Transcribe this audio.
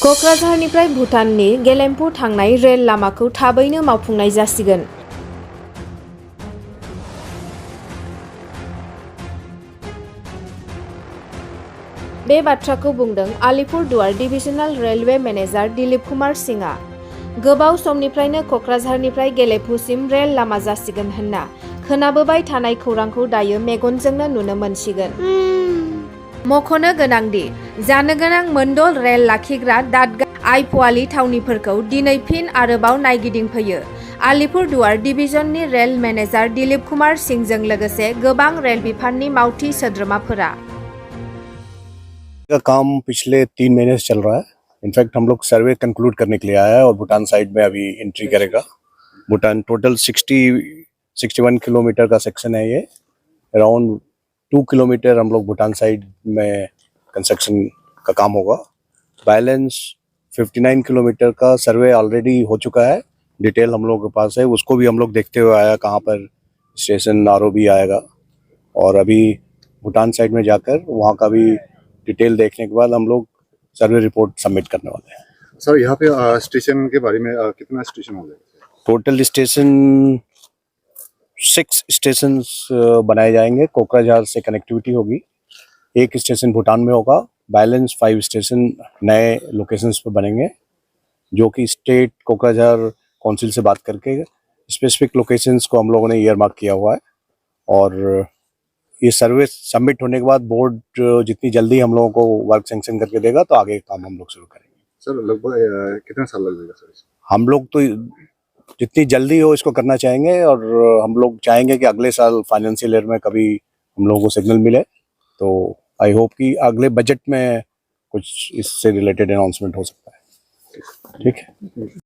क'क्राझारनिफ्राय भुटाननि गेलेम्फु थांनाय रेल लामाखौ थाबैनो मावफुंनाय जासिगोन। बे बाथ्राखौ बुंदों आलिपुरदुवार डिभिजनेल रेलवे मेनेजार दिलीप कुमार सिंहआ। गोबाव समनिफ्रायनो क'क्राझारनिफ्राय गेलेफुसिम रेल लामा जासिगोन होनना खोनाबोबाय थानाय खौरांखौ दायो मेगनजोंनो नुनो मोनसिगोन। मख'नो गोनांदि जानो गोनां मोनद' रेल लाखिग्रा दादगारि आइफवालि थावनिफोरखौ दिनै फिन आरोबाव नायगिदिंफैयो आलिपुरदुवार डिभिजननि रेल मेनेजार दिलीप कुमार सिंहजों लोगोसे गोबां रेल बिफाननि मावथि सोद्रोमाफोरा। का काम पिछले 3 महीने से चल रहा है। इनफैक्ट हम लोग सर्वे कंक्लूड करने के लिए आया है और भूटान साइड में अभी एंट्री करेगा। भूटान टोटल 61 किलोमीटर का सेक्शन है ये। अराउंड 2 किलोमीटर हम लोग भूटान साइड में कंस्ट्रक्शन का काम होगा। बैलेंस 59 किलोमीटर का सर्वे ऑलरेडी हो चुका है। डिटेल हम लोग के पास है, उसको भी हम लोग देखते हुए आया कहाँ पर स्टेशन आरओबी आएगा। और अभी भूटान साइड में जाकर वहाँ का भी डिटेल देखने के बाद हम लोग सर्वे रिपोर्ट सबमिट करने वाले हैं। सर यहाँ पे स्टेशन के बारे में कितना स्टेशन हो जाएगा? टोटल स्टेशन 6 स्टेशन बनाए जाएंगे। कोकराझार से कनेक्टिविटी होगी। एक स्टेशन भूटान में होगा। बैलेंस 5 स्टेशन नए लोकेशंस पे बनेंगे, जो कि स्टेट कोकराझार काउंसिल से बात करके स्पेसिफिक लोकेशंस को हम लोगों ने ईयर मार्क किया हुआ है। और ये सर्वे सबमिट होने के बाद बोर्ड जितनी जल्दी हम लोगों को वर्क सैंक्शन करके देगा तो आगे काम हम लोग शुरू करेंगे। सर लगभग कितना साल लग जाएगा सर? हम लोग तो जितनी जल्दी हो इसको करना चाहेंगे और हम लोग चाहेंगे कि अगले साल फाइनेंशियल ईयर में कभी हम लोगों को सिग्नल मिले। तो आई होप कि अगले बजट में कुछ इससे रिलेटेड अनाउंसमेंट हो सकता है। ठीक है।